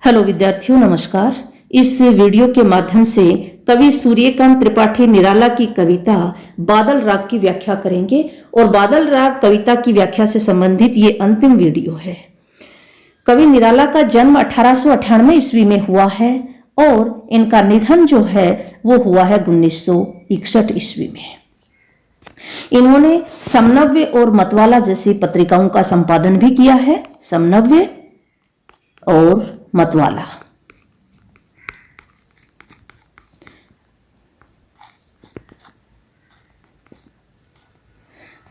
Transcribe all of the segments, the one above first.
Hello विद्यार्थियों, नमस्कार। इस वीडियो के माध्यम से कवि सूर्यकांत त्रिपाठी निराला की कविता बादल राग की व्याख्या करेंगे और बादल राग कविता की व्याख्या से संबंधित ये अंतिम वीडियो है। कवि निराला का जन्म 1898 ईस्वी में हुआ है और इनका निधन जो है वो हुआ है 1961 ईस्वी में। इन्होंने समनव्य और मतवाला जैसी पत्रिकाओं का संपादन भी किया है। समनव्य और मतवाला।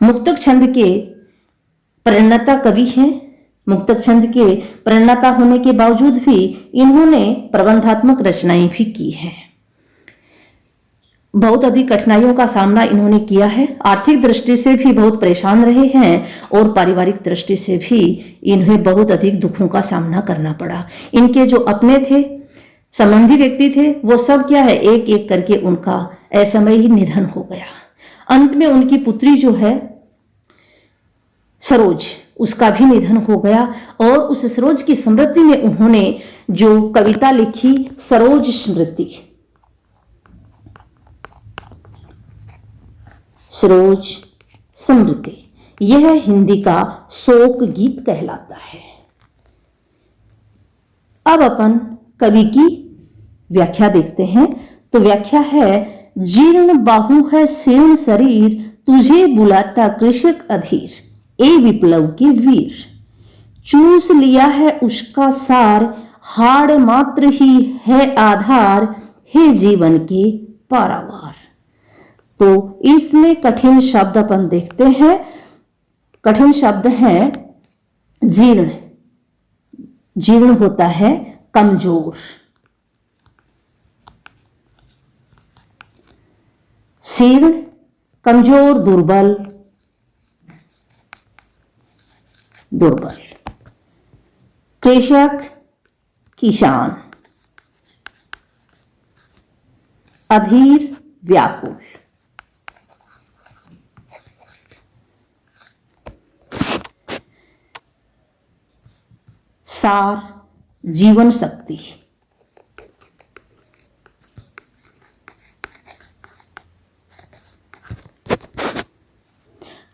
मुक्तक छंद के प्रणेता कवि हैं। मुक्तक छंद के प्रणेता होने के बावजूद भी इन्होंने प्रबंधात्मक रचनाएं भी की हैं। बहुत अधिक कठिनाइयों का सामना इन्होंने किया है। आर्थिक दृष्टि से भी बहुत परेशान रहे हैं और पारिवारिक दृष्टि से भी इन्हें बहुत अधिक दुखों का सामना करना पड़ा। इनके जो अपने थे, संबंधी व्यक्ति थे, वो सब क्या है, एक एक करके उनका असमय ही निधन हो गया। अंत में उनकी पुत्री जो है सरोज, उसका भी निधन हो गया और उस सरोज की स्मृति में उन्होंने जो कविता लिखी, सरोज स्मृति, सरोज स्मृति, यह हिंदी का शोक गीत कहलाता है। अब अपन कवि की व्याख्या देखते हैं। तो व्याख्या है, जीर्ण बाहु है शीर्ण शरीर, तुझे बुलाता कृषक अधीर, ए विप्लव के वीर, चूस लिया है उसका सार, हाड़ मात्र ही है आधार, हे जीवन के पारावार। तो इसमें कठिन शब्द अपन देखते हैं। कठिन शब्द है जीर्ण। जीर्ण होता है कमजोर। शीर्ण कमजोर, दुर्बल, दुर्बल। कृषक किसान, अधीर व्याकुल। सार जीवन शक्ति।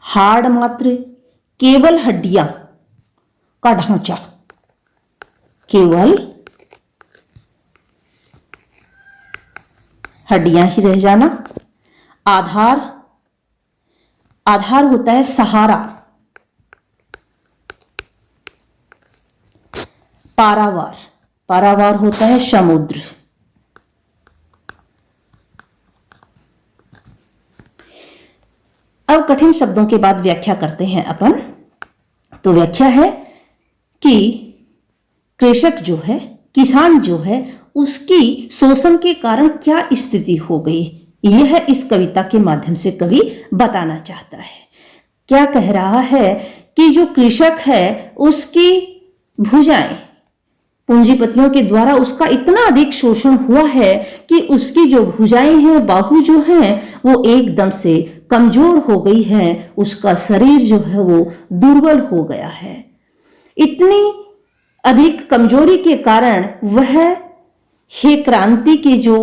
हाड़ मात्र केवल हड्डियां का ढांचा, केवल हड्डियां ही रह जाना। आधार, आधार होता है सहारा। पारावार, पारावार होता है समुद्र। अब कठिन शब्दों के बाद व्याख्या करते हैं अपन। तो व्याख्या है कि कृषक जो है, किसान जो है, उसकी शोषण के कारण क्या स्थिति हो गई, यह इस कविता के माध्यम से कवि बताना चाहता है। क्या कह रहा है कि जो कृषक है उसकी भुजाएं, पूंजीपतियों के द्वारा उसका इतना अधिक शोषण हुआ है कि उसकी जो भुजाएं हैं, बाहु जो हैं, वो एकदम से कमजोर हो गई है। उसका शरीर जो है वो दुर्बल हो गया है। इतनी अधिक कमजोरी के कारण वह हे क्रांति के जो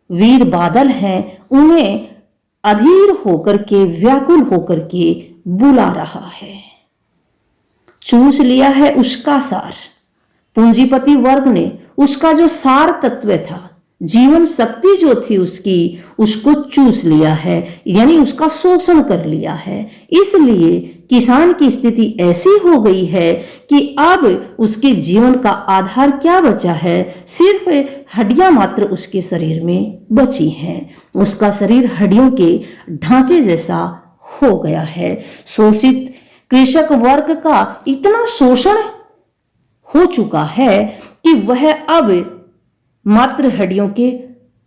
वीर बादल हैं, उन्हें अधीर होकर के, व्याकुल होकर के बुला रहा है। चूस लिया है उसका सार। पूंजीपति वर्ग ने उसका जो सार तत्व था, जीवन शक्ति जो थी उसकी, उसको चूस लिया है, यानी उसका शोषण कर लिया है। इसलिए किसान की स्थिति ऐसी हो गई है कि अब उसके जीवन का आधार क्या बचा है, सिर्फ हड्डियां मात्र उसके शरीर में बची हैं। उसका शरीर हड्डियों के ढांचे जैसा हो गया है। शोषित कृषक वर्ग का इतना शोषण हो चुका है कि वह अब मात्र हड्डियों के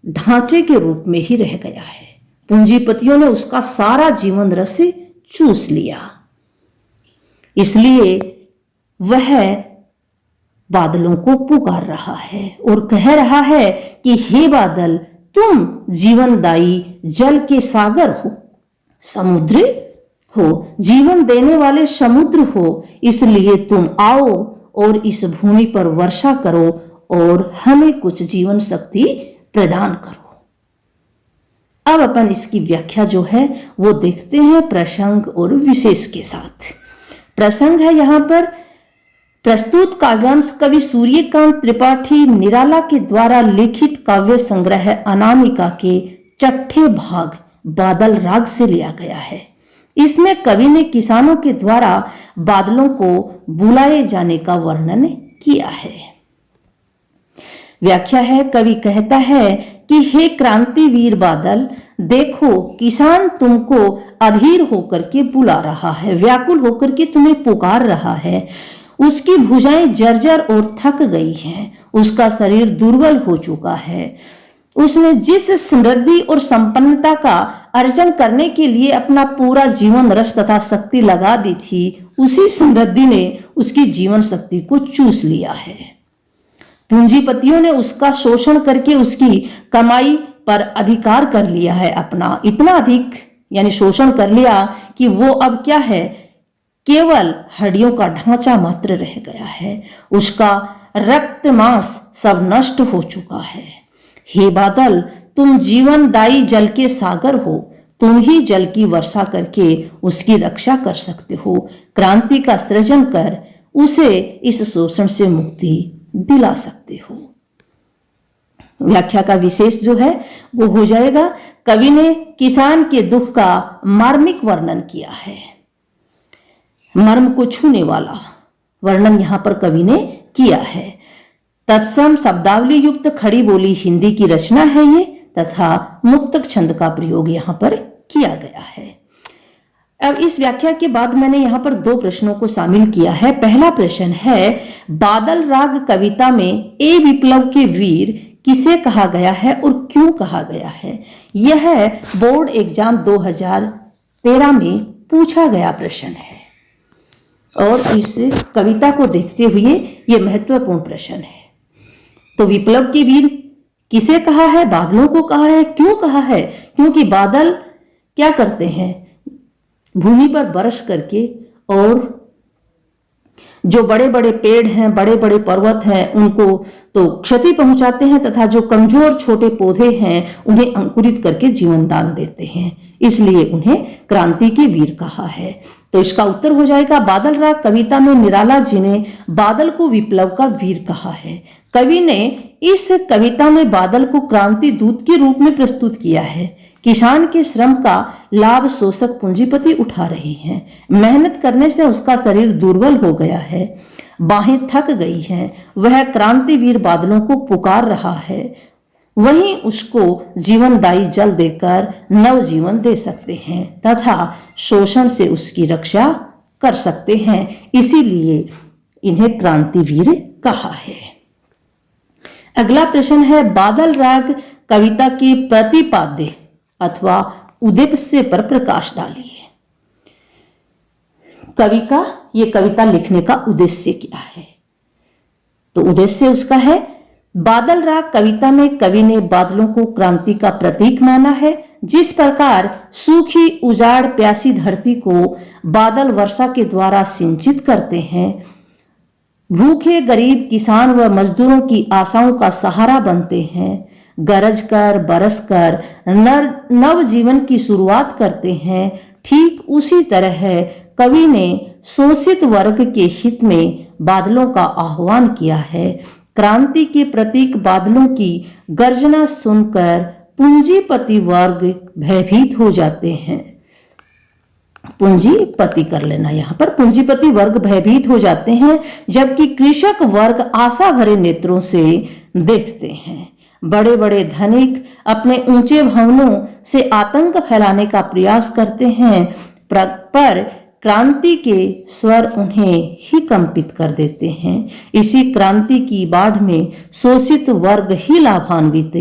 ढांचे के रूप में ही रह गया है। पूंजीपतियों ने उसका सारा जीवन रस चूस लिया। इसलिए वह बादलों को पुकार रहा है और कह रहा है कि हे बादल, तुम जीवनदायी जल के सागर हो, समुद्र हो, जीवन देने वाले समुद्र हो, इसलिए तुम आओ और इस भूमि पर वर्षा करो और हमें कुछ जीवन शक्ति प्रदान करो। अब अपन इसकी व्याख्या जो है वो देखते हैं प्रसंग और विशेष के साथ। प्रसंग है यहाँ पर प्रस्तुत काव्यांश कवि सूर्यकांत त्रिपाठी निराला के द्वारा लिखित काव्य संग्रह अनामिका के छठे भाग बादल राग से लिया गया है। इसमें कवि ने किसानों के द्वारा बादलों को बुलाए जाने का वर्णन किया है। व्याख्या है, कवि कहता है कि हे क्रांतिवीर बादल, देखो किसान तुमको अधीर होकर के बुला रहा है, व्याकुल होकर के तुम्हें पुकार रहा है। उसकी भुजाएं जर्जर और थक गई हैं, उसका शरीर दुर्बल हो चुका है। उसने जिस समृद्धि और संपन्नता का अर्जन करने के लिए अपना पूरा जीवन रस तथा शक्ति लगा दी थी, उसी समृद्धि ने उसकी जीवन शक्ति को चूस लिया है। पूंजीपतियों ने उसका शोषण करके उसकी कमाई पर अधिकार कर लिया है अपना, इतना अधिक यानी शोषण कर लिया कि वो अब क्या है, केवल हड्डियों का ढांचा मात्र रह गया है। उसका रक्त मांस सब नष्ट हो चुका है। हे बादल, तुम जीवनदायी जल के सागर हो, तुम ही जल की वर्षा करके उसकी रक्षा कर सकते हो। क्रांति का सृजन कर उसे इस शोषण से मुक्ति दिला सकते हो। व्याख्या का विशेष जो है वो हो जाएगा, कवि ने किसान के दुख का मार्मिक वर्णन किया है। मर्म को छूने वाला वर्णन यहां पर कवि ने किया है। तत्सम शब्दावली युक्त खड़ी बोली हिंदी की रचना है ये, तथा मुक्तक छंद का प्रयोग यहाँ पर किया गया है। अब इस व्याख्या के बाद मैंने यहाँ पर दो प्रश्नों को शामिल किया है। पहला प्रश्न है, बादल राग कविता में ए विप्लव के वीर किसे कहा गया है और क्यों कहा गया है? यह बोर्ड एग्जाम 2013 में पूछा गया प्रश्न है और इस कविता को देखते हुए यह महत्वपूर्ण प्रश्न है। तो विप्लव के वीर किसे कहा है? बादलों को कहा है। क्यों कहा है? क्योंकि बादल क्या करते हैं, भूमि पर बरस करके और जो बड़े बड़े पेड़ हैं, बड़े बड़े पर्वत हैं, उनको तो क्षति पहुंचाते हैं तथा जो कमजोर छोटे पौधे हैं उन्हें अंकुरित करके जीवन दान देते हैं, इसलिए उन्हें क्रांति के वीर कहा है। तो इसका उत्तर हो जाएगा बादल राग कविता में निराला जी ने बादल को विप्लव का वीर कहा है। कवि ने इस कविता में बादल को क्रांति दूत के रूप में प्रस्तुत किया है। किसान के श्रम का लाभ शोषक पूंजीपति उठा रहे हैं। मेहनत करने से उसका शरीर दुर्बल हो गया है, बाहें थक गई हैं। वह क्रांतिवीर बादलों को पुकार रहा है, वहीं उसको जीवनदायी जल देकर नव जीवन दे सकते हैं तथा शोषण से उसकी रक्षा कर सकते हैं, इसीलिए इन्हें क्रांतिवीर कहा है। अगला प्रश्न है, बादल राग कविता के प्रतिपाद्य अथवा उद्देश्य पर प्रकाश डालिए। कवि का ये कविता लिखने का उद्देश्य क्या है? तो उद्देश्य उसका है, बादल राग कविता में कवि ने बादलों को क्रांति का प्रतीक माना है। जिस प्रकार सूखी उजाड़ प्यासी धरती को बादल वर्षा के द्वारा सिंचित करते हैं, भूखे गरीब किसान व मजदूरों की आशाओं का सहारा बनते हैं, गरज कर बरस कर नव जीवन की शुरुआत करते हैं, ठीक उसी तरह कवि ने शोषित वर्ग के हित में बादलों का आह्वान किया है। क्रांति के प्रतीक बादलों की गर्जना सुनकर पूंजीपति वर्ग भयभीत हो जाते हैं। पूंजीपति कर लेना, यहाँ पर पूंजीपति वर्ग भयभीत हो जाते हैं, जबकि कृषक वर्ग आशा भरे नेत्रों से देखते हैं। बड़े बड़े धनिक अपने ऊंचे भवनों से आतंक फैलाने का प्रयास करते हैं, पर क्रांति के स्वर उन्हें ही कंपित कर देते हैं। इसी क्रांति की बाढ़ में शोषित वर्ग ही लाभान्वित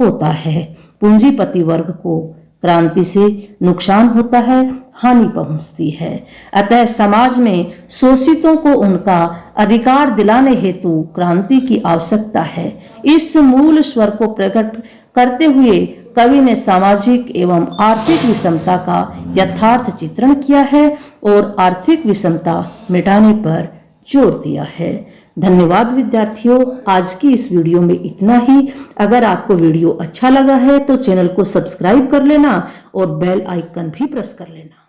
होता है। पूंजीपति वर्ग को क्रांति से नुकसान होता है, हानि पहुंचती है। अतः समाज में शोषितों को उनका अधिकार दिलाने हेतु क्रांति की आवश्यकता है। इस मूल स्वर को प्रकट करते हुए कवि ने सामाजिक एवं आर्थिक विषमता का यथार्थ चित्रण किया है और आर्थिक विषमता मिटाने पर जोर दिया है। धन्यवाद विद्यार्थियों, आज की इस वीडियो में इतना ही। अगर आपको वीडियो अच्छा लगा है तो चैनल को सब्सक्राइब कर लेना और बेल आइकन भी प्रेस कर लेना।